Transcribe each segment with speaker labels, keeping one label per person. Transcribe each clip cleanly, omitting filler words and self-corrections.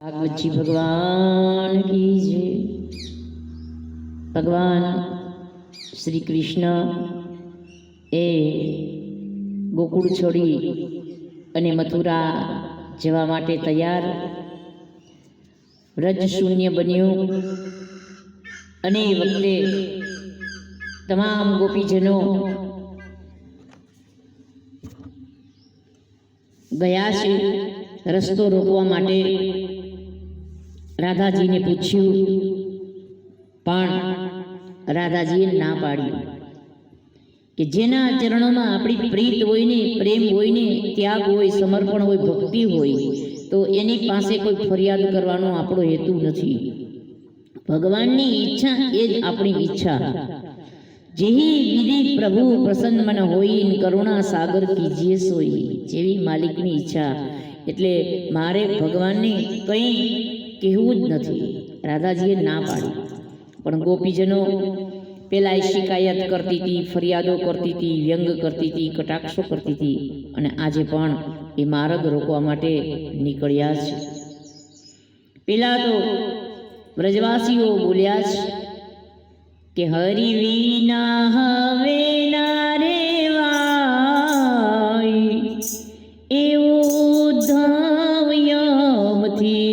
Speaker 1: भागवत जी भगवान की जय। भगवान श्री कृष्ण ए गोकुळ छोड़ी अने मथुरा जवा माटे तैयार। व्रज शून्य बन्यु अने वखते तमाम गोपीजनों गया छे। रस्तो रोकवा माटे राधाजी ने पूछ्यु, पण राधाजीए ना पाड़ी कि जेना चरणों में अपनी प्रीत होय ने, प्रेम होय ने, त्याग होय, समर्पण होय, भक्ति होय तो एनी पासे कोई फरियाद करवानो आपणो हेतु नथी। भगवाननी इच्छा ए ज आपणी इच्छा। जेही विधि प्रभु प्रसन्न मन होई, करुणा सागर कीजिए सोई। जेवी मालिकनी इच्छा। एटले मारे भगवानने कई कहेवुं ज नथी। राधाजीए ना पाड़ी, पण गोपीजनों पेला शिकायत करती थी, फरियादों करती थी, व्यंग करती थी, कटाक्षो करती थी अने आजे पण ए मार्ग रोकवा माटे निकळ्या छे। पेला तो ब्रजवासीओ बोल्या छे के हरि विना हवे ना रेवाय, एवो उद्धव यमथी।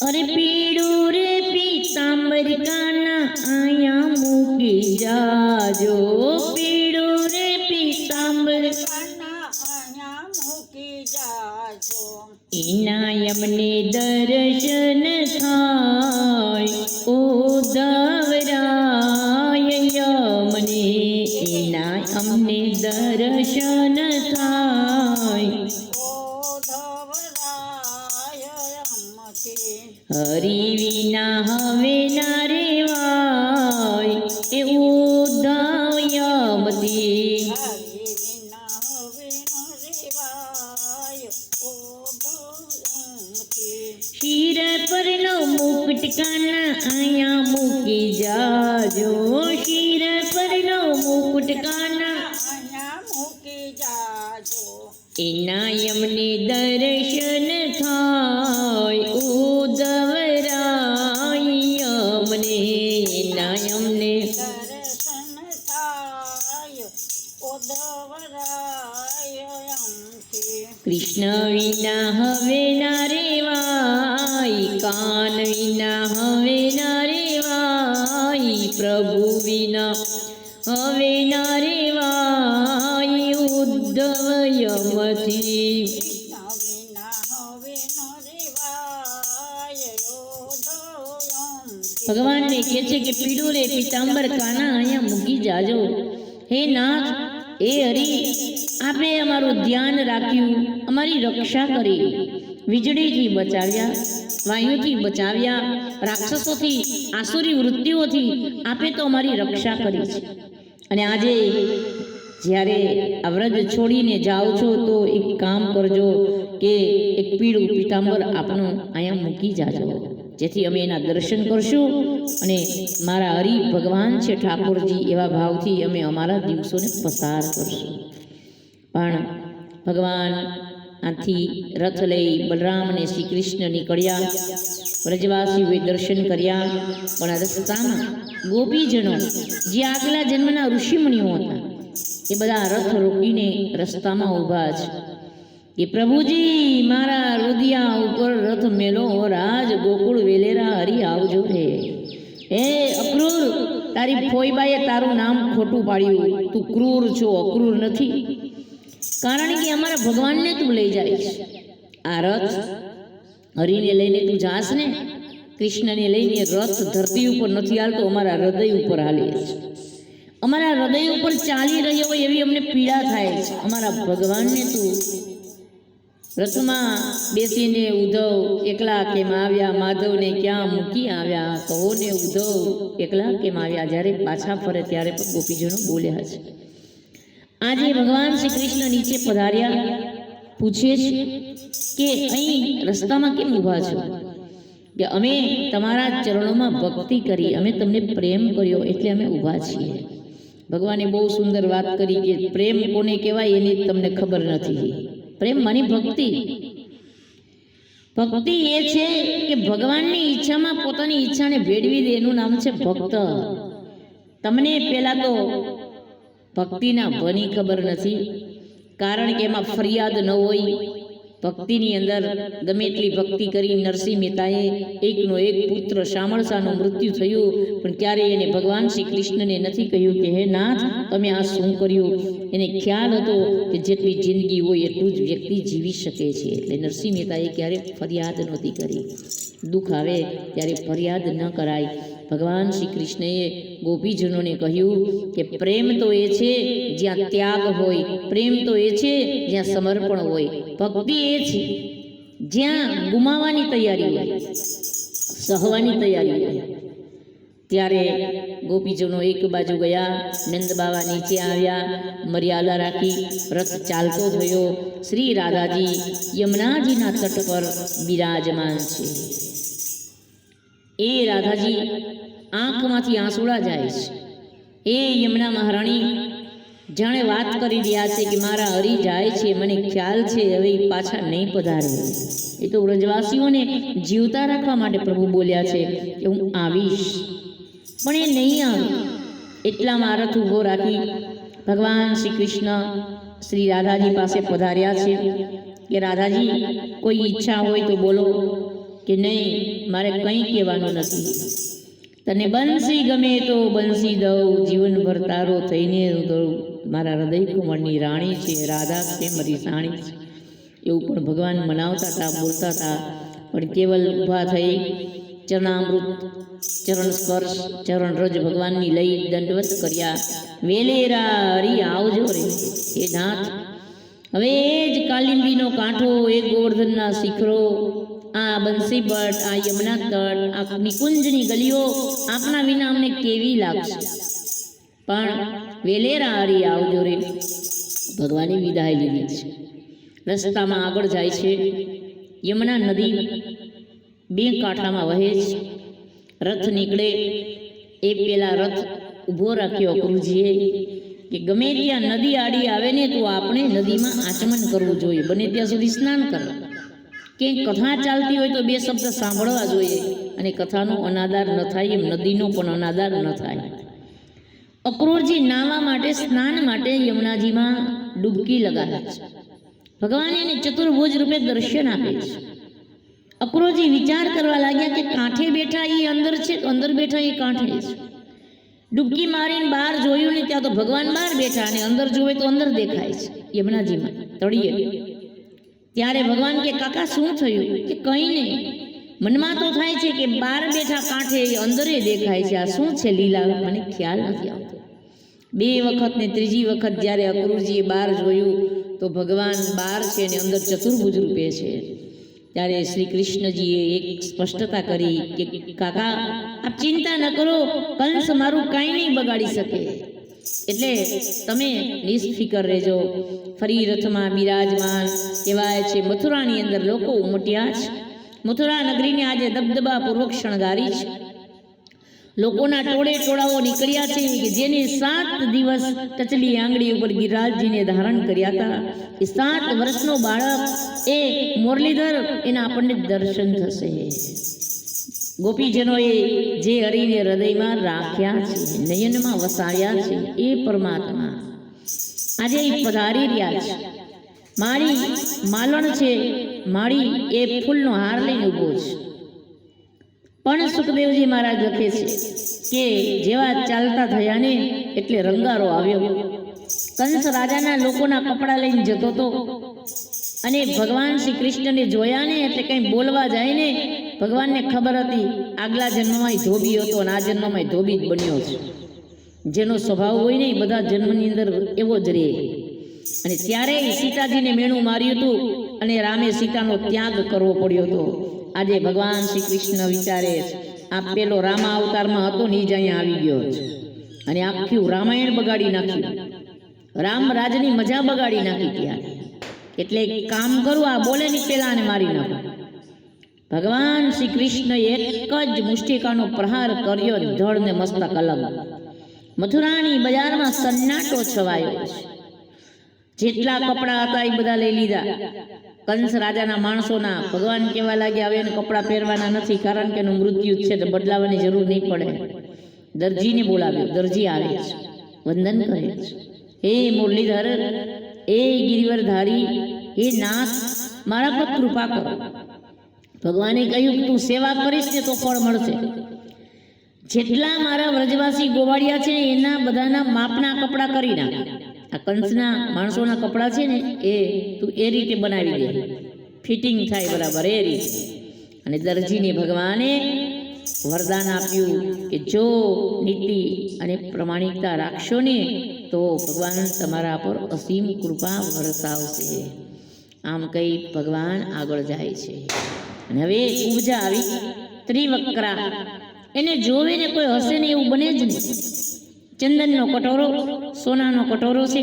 Speaker 1: अरे पीड़ू रे पीतांबर काना आया मूकी जाजो। पीड़ू रे पीतांबर काना आया मूकी जाजो। इनायम ने दर्शन थाय उद्धवराय यमने। इनायम ने दर्शन थाय हरि विना हवे ना रेवाय, ए उद्धव यमथी। शीर पर नो मुकुट काना आया मूकी जाजो। शीर पर नो मुकुट काना आया मूकी जाजो। इनायम ने दर्शन थाय उद्धवराय यमने। इनायम ने दर्शन थाय उद्धवराय यमथी। कृष्ण विना हवे ना रेवाय, कान विना हवे ना रेवाय, प्रभु विना हवे ना रेवाय उद्धव यमथी। भगवान ने कहे कि पीड़ू रे पीतांबर काना अहींया मूकी जाजो। हे नाथ, ए हरि, आपे अमारू ध्यान राख्यु, अमारी रक्षा करी। वीजળી थी बचाव्या, वायु थी बचाव्या, राक्षसों थी, आसुरी वृत्तिओ थी आपे तो अमारी रक्षा करी छे। अने आजे ज्यारे आ व्रज छोड़ीने जाओ छो तो एक काम करजो के एक पीळुं पीतांबर आपनो अहींया मूकी जाजो, जेथी अमे एना दर्शन करशुं अने मारा हरि भगवान छे ठाकुरजी एवा भावथी अमे अमारा दिवसोने पसार करशुं। पण भगवान आथी रथ लई बलराम ने श्री कृष्ण निकळ्या। व्रजवासीओए दर्शन कर्या, पण रસ્તામાં गोपीजनो जे આગલા જન્મના ઋષિમુનિઓ હતા એ બધા રથ રોકીને રસ્તામાં ઊભા છે કે પ્રભુજી મારા રુદિયા ઉપર રથ મેલો, રાજ ગોકુળ વેલેરા હરી આવજો રે। હે અક્રૂર, તારી ફોઈબાએ તારું નામ ખોટું પાડ્યું, તું ક્રૂર છો, અક્રૂર નથી। કારણ કે અમારા ભગવાનને તું લઈ જાય છે। આ રથ હરિને લઈને તું જાસ ને, કૃષ્ણને લઈને રથ ધરતી ઉપર નથી હાલતો, અમારા હૃદય ઉપર હાલે છે। અમારા હૃદય ઉપર ચાલી રહ્યો હોય એવી અમને પીડા થાય છે। અમારા ભગવાનને તું રથમાં બેસીને ઉદ્ધવ એકલા કેમ આવ્યા, માધવને ક્યાં મૂકી આવ્યા, કહો ને ઉદ્ધવ એકલા કેમ આવ્યા। જ્યારે પાછા ફરે ત્યારે પણ ગોપીજનો બોલ્યા છે। આજે ભગવાન શ્રી કૃષ્ણ નીચે પધાર્યા, પૂછે છે કે અહીં રસ્તામાં કેમ ઊભા છો? કે અમે તમારા ચરણોમાં ભક્તિ કરી, અમે તમને પ્રેમ કર્યો એટલે અમે ઊભા છીએ। ભગવાને બહુ સુંદર વાત કરી કે પ્રેમ કોને કહેવાય એની તમને ખબર નથી. પ્રેમ માની ભક્તિ. ભક્તિ એ છે કે ભગવાનની ઈચ્છામાં પોતાની ઈચ્છાને ભેળવી દે, એનું નામ છે ભક્ત. તમને પહેલા તો ભક્તિના ભની ખબર નથી, કારણ કે એમાં ફરિયાદ ન હોય. ભક્તિની અંદર ગમે એટલી ભક્તિ કરી નરસિંહ મહેતાએ એકનો એક પુત્ર શામળસાનું મૃત્યુ થયું, પણ ક્યારેય એને ભગવાન શ્રી કૃષ્ણને નથી કહ્યું કે હે નાથ તમે આ શું કર્યું. એને ખ્યાલ હતો કે જેટલી જિંદગી હોય એટલું જ વ્યક્તિ જીવી શકે છે, એટલે નરસિંહ મહેતાએ ક્યારેય ફરિયાદ નહોતી કરી. દુઃખ આવે ત્યારે ફરિયાદ ન કરાય. ભગવાન શ્રી કૃષ્ણએ ગોપીજનોને કહ્યું કે પ્રેમ તો એ છે જ્યાં ત્યાગ હોય, પ્રેમ તો એ છે જ્યાં સમર્પણ હોય, ભક્તિ એ છે જ્યાં ગુમાવવાની તૈયારી હોય, સહવાની તૈયારી હોય. ત્યારે ગોપીજનો એક બાજુ ગયા, નંદબાવા નીચે આવ્યા, મર્યાદા રાખી રથ ચાલતો થયો. શ્રી રાધાજી યમુનાજીના તટ પર બિરાજમાન છે. એ રાધાજી આંખમાંથી આંસુડા જાય છે. એ યમુના મહારાણી જાણે વાત કરી રહ્યા છે કે મારા હરી જાય છે, મને ખ્યાલ છે હવે પાછા નહીં પધારે. એ તો વ્રજવાસીઓને જીવતા રાખવા માટે પ્રભુ બોલ્યા છે કે હું આવીશ, પણ એ નહીં આવે. એટલામાં રથ ઊભો રાખી ભગવાન શ્રી કૃષ્ણ શ્રી રાધાજી પાસે પધાર્યા છે કે રાધાજી કોઈ ઈચ્છા હોય તો બોલો, કે નહીં મારે કંઈ કહેવાનું નથી. તને બંસી ગમે તો બંસી દઉં, જીવનભર તારો થઈને દઉં. મારા હૃદય કુંવરની રાણી છે, રાધા છે મારી સાણી છે. એવું પણ ભગવાન મનાવતા હતા, બોલતા હતા. પણ કેવલ ઊભા થઈ ચરણામૃત, ચરણ સ્પર્શ, ચરણ રજ ભગવાનની લઈ દંડવત કર્યા. વેલેરા હરી આવજો રે એ નાથ. હવે એ જ કાલિંદીનો કાંઠો, એ ગોવર્ધનના શિખરો, આ બંસી ભટ્ટ, આ યમુના તટ, આ નિકુંજની ગલીઓ આપના વિના અમને કેવી લાગશે. પણ વેલેરા હરી આવજો રે ભગવાને વિદાય લીધી છે. રસ્તામાં આગળ જાય છે. યમુના નદી બે કાંઠામાં વહે છે. રથ નીકળે એ પેલા રથ ઊભો રાખ્યો અક્રૂરજીએ કે ગમે ત્યાં નદી આડી આવે ને તો આપણે નદીમાં આચમન કરવું જોઈએ, બને ત્યાં સુધી સ્નાન કરવા. કે કથા ચાલતી હોય તો બે શબ્દ સાંભળવા જોઈએ, અને કથાનો અનાદાર ન થાય એમ નદીનો પણ અનાદાર ન થાય. અક્રૂરજી નાહવા માટે, સ્નાન માટે યમુનાજીમાં ડૂબકી લગાવે છે. ભગવાન એને ચતુર્ભુજ રૂપે દર્શન આપે છે. અક્રૂરજી વિચાર કરવા લાગ્યા કે કાંઠે બેઠા એ અંદર છે, અંદર બેઠા એ કાંઠે છે. ડૂબકી મારીને બહાર જોયું ને ત્યાં તો ભગવાન બહાર બેઠા, અને અંદર જોવે તો અંદર દેખાય છે યમુનાજીમાં તળિયે. ત્યારે ભગવાન કે કાકા શું થયું? કે કંઈ નહીં. મનમાં તો થાય છે કે બહાર બેઠા કાંઠે અંદરે દેખાય છે, આ શું છે લીલા? મને ખ્યાલ નથી આવતો. બે વખત ને ત્રીજી વખત જ્યારે અક્રૂરજીએ બહાર જોયું તો ભગવાન બહાર છે ને અંદર ચતુર્ભુજ રૂપે છે. ત્યારે શ્રી કૃષ્ણજીએ એક સ્પષ્ટતા કરી કે કાકા આપ ચિંતા ન કરો, કંસ મારું કાંઈ નહીં બગાડી શકે, એટલે તમે નિષ્ફિકર રહેજો. ફરી રથમાં બિરાજમાન. કહેવાય છે મથુરાની અંદર લોકો ઉમટ્યા છે. મથુરા નગરીને આજે દબદબાપૂર્વક શણગારી છે. લોકોના ટોળે ટોળાઓ નીકળ્યા છે કે જેને 7 દિવસ ટચલી આંગળી ઉપર ગિરિરાજજીને ધારણ કર્યા હતા, એ 7 વર્ષનો બાળક, એ મુરલીધર, એના આપણને દર્શન થશે. ગોપીજનોએ જે હરિને હૃદયમાં રાખ્યા છે, નયનમાં વસાવ્યા છે, એ પરમાત્મા આજે પધારી રહ્યા છે. મારી માલણ છે, મારી એ ફૂલનો હાર લઈને ઊભો છે. પણ સુખદેવજી મહારાજ લખે છે કે જેવા ચાલતા થયા ને એટલે રંગારો આવ્યો. કંસ રાજાના લોકોના કપડાં લઈને જતો હતો, અને ભગવાન શ્રી કૃષ્ણને જોયા ને એટલે કંઈ બોલવા જાય ને ભગવાનને ખબર હતી આગલા જન્મમાં ધોબી હતો અને આ જન્મમાં ધોબી જ બન્યો છે. જેનો સ્વભાવ હોય ને એ બધા જન્મની અંદર એવો જ રહે. અને ત્યારે સીતાજીને મેણું માર્યું હતું અને રામે સીતાનો ત્યાગ કરવો પડ્યો હતો. આજે ભગવાન શ્રી કૃષ્ણ વિચારે આ પેલો રામા અવતારમાં હતો ને જ અહીંયા આવી ગયો છે, અને આખું રામાયણ બગાડી નાખ્યું, રામ રાજની મજા બગાડી નાખી. ત્યાં એટલે કામ કરું, આ બોલે ની પેલા ને મારી નાખો. ભગવાન શ્રી કૃષ્ણ એક જ મુષ્ટિકાનો પ્રહાર કર્યો, ધડ ને મસ્તક અલગ. મથુરાની બજારમાં સન્નાટો છવાયો છે. જેટલા કપડાં હતા એ બધા લઈ લીધા. કંસ રાજાના માણસોના. ભગવાન કહેવા લાગ્યા, હવે એને કપડાં પહેરવાના નથી, કારણ કે એનું મૃત્યુ છે તો બદલાવાની જરૂર નહીં પડે. દરજીને બોલાવ્યો. દરજી આવે છે, વંદન કરે છે. હે મુરલીધર, હે ગિરિવરધારી, હે નાથ, મારા પર કૃપા કરો. ભગવાને કહ્યું, તું સેવા કરીશ ને તો ફળ મળશે. જેટલા મારા વ્રજવાસી ગોવાળિયા છે એના બધાના માપના કપડાં કરી નાખ. આ કંસના માણસોના કપડાં છે ને એ તું એ રીતે બનાવી દે, ફિટિંગ થાય બરાબર એ રીતે. અને દરજીને ભગવાને વરદાન આપ્યું કે જો નીતિ અને પ્રમાણિકતા રાખશો ને તો ભગવાન તમારા પર અસીમ કૃપા વરસાવશે. આમ કહી ભગવાન આગળ જાય છે. અને હવે ઉપજા આવી ત્રિવક્રા. એને જોવે ને કોઈ હશે ને એવું બને જ નહીં. ચંદનનો કટોરો, સોનાનો કટોરો છે,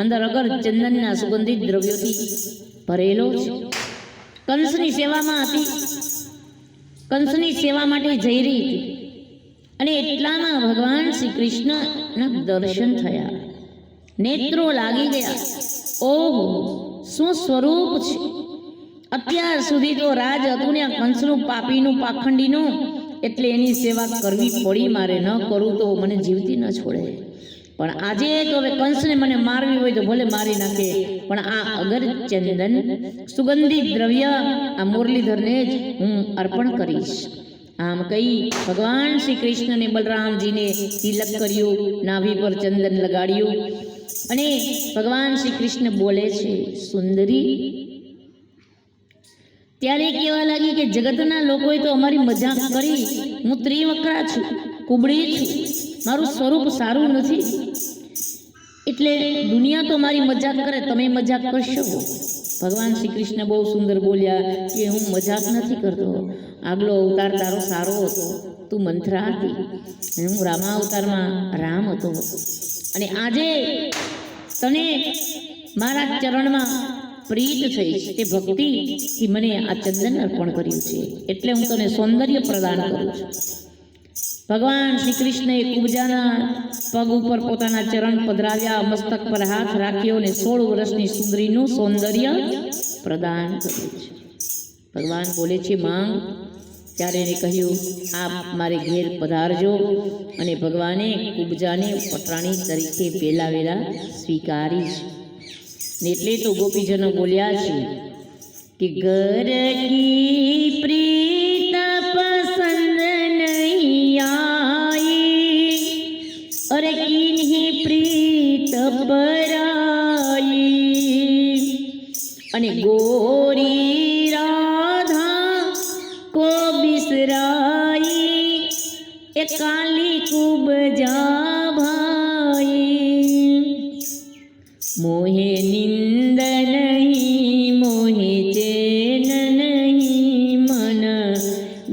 Speaker 1: અંદર અગર ચંદનના સુગંધિત દ્રવ્યોથી ભરેલો છે. કંસની સેવામાં હતી, કંસની સેવા માટે જઈ રહી હતી. અને એટલામાં ભગવાન શ્રી કૃષ્ણના દર્શન થયા. નેત્રો લાગી ગયા. ઓહો, શું સ્વરૂપ છે! અત્યાર સુધી તો રાજ હતું ને આ કંસનું, પાપીનું, પાખંડીનું, એટલે એની સેવા કરવી પડી મારે. ન કરું તો મને જીવતી ન છોડે. પણ આજે તો હવે કંસને મને મારવી હોય તો ભલે મારી નાખે, પણ આ અગર ચંદન સુગંધિત દ્રવ્ય આ મુરલીધરને જ હું અર્પણ કરીશ. આમ કહી ભગવાન શ્રી કૃષ્ણને બલરામજીને તિલક કર્યું, નાભી પર ચંદન લગાડ્યું. અને ભગવાન શ્રી કૃષ્ણ બોલે છે, સુંદરી. ત્યારે કહેવા લાગી કે જગતના લોકોએ તો અમારી મજાક કરી. હું ત્રિવક્રા છું, કુબડી છું, મારું સ્વરૂપ સારું નથી, એટલે દુનિયા તો મારી મજાક કરે, તમે મજાક કરશો. ભગવાન શ્રી કૃષ્ણ બહુ સુંદર બોલ્યા કે હું મજાક નથી કરતો. આગલો અવતાર તારો સારો હતો, તું મંથરા હતી, અને હું રામા અવતારમાં રામ હતો. અને આજે તને મારા ચરણમાં પ્રીત થઈ છે, તે ભક્તિથી મને આ ચંદન અર્પણ કર્યું છે, એટલે હું તને સૌંદર્ય પ્રદાન કરું છું. ભગવાન શ્રી કૃષ્ણએ કુબજાના પગ ઉપર પોતાના ચરણ પધરાવ્યા, મસ્તક પર હાથ રાખ્યો અને 16 વર્ષની સુંદરીનું સૌંદર્ય પ્રદાન કર્યું છે. ભગવાન બોલે છે, માંગ. ત્યારે એને કહ્યું, આપ મારે ઘેર પધારજો. અને ભગવાને કુબજાને પટરાણી તરીકે પેલાવેલા સ્વીકારી છે. એટલે તો ગોપીજનો બોલ્યા છે કે ઘર કી પ્રીત પસંદ નહીં આઈ, અરે કિન્હી પ્રીત પરાઈ. અને ગોરી રાધા કો બિસરાઈ, એ કાલી કુબજા ભાઈ. મોહે નિંદ નહીં, મોહે ચેન નહીં, મન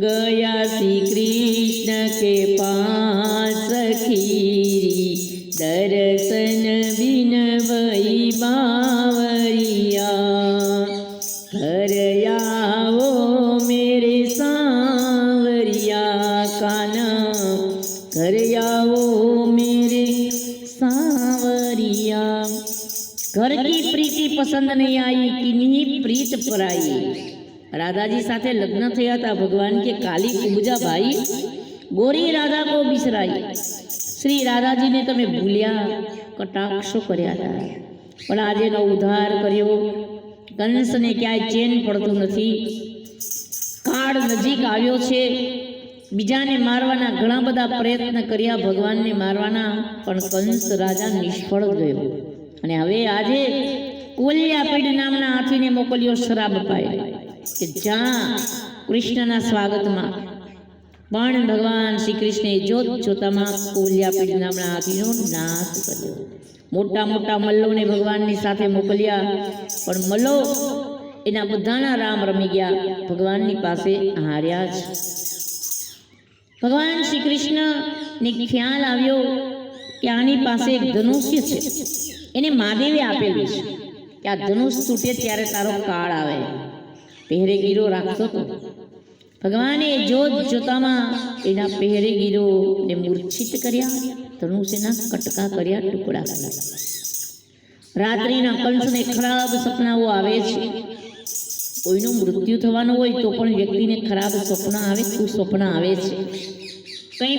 Speaker 1: ગયા શ્રી કૃષ્ણ કે પાસ ખીરી. દર્શન બિન વહી બાવરિયા, ઘર આવો મેરે સાવરિયા કાના, ઘર આવો મેરે સાવરિયા. घर की प्रीति पसंद नहीं आई, किन्हीं प्रीत पराई. राधा जी સાથે લગ્ન થયા હતા ભગવાન કે કાલી કુબજા ભાઈ, ગોરી રાધા કો બિસરાઈ. શ્રી રાધાજીને તમે ભૂલ્યા, કટાક્ષો કર્યા હતા, પણ આજે નો ઉદ્ધાર કર્યો. કંસને ક્યાંય ચેન પડતું નથી. કાળ નજીક આવ્યો છે. બીજાને મારવાના ઘણા બધા પ્રયત્ન કર્યા, ભગવાનને મારવાના, પણ કંસ રાજા નિષ્ફળ ગયો. અને હવે આજે કોલ્યાપીડ નામના હાથીને મોકલ્યો શરાબ પાય કે જ્યાં કૃષ્ણના સ્વાગતમાં. પણ ભગવાન શ્રી કૃષ્ણે જોત જોતામાં કોલ્યાપીડ નામના હાથીનો નાશ કર્યો. મોટા મોટા મલ્લોને ભગવાનની સાથે મોકલ્યા, પણ મલ્લો એના બધાના રામ રમી ગયા, ભગવાનની પાસે હાર્યા જ. ભગવાન શ્રી કૃષ્ણને ખ્યાલ આવ્યો કે આની પાસે એક ધનુષ્ય છે, એને મહાદેવે આપેલું છે કે આ ધનુષ તૂટે ત્યારે તારો કાળ આવે. પહેરેગીરો રાખતો હતો. ભગવાને જોત જોતામાં એના પહેરેગીરોને મૂર્છિત કર્યા ધનુષ્યના કટકા કર્યા, ટુકડા કર્યા. રાત્રિના કંસને ખરાબ સપનાઓ આવે છે. કોઈનું મૃત્યુ થવાનું હોય તો પણ વ્યક્તિને ખરાબ સ્વપ્ન આવે, કુસ્વપ્ન આવે છે. કંઈ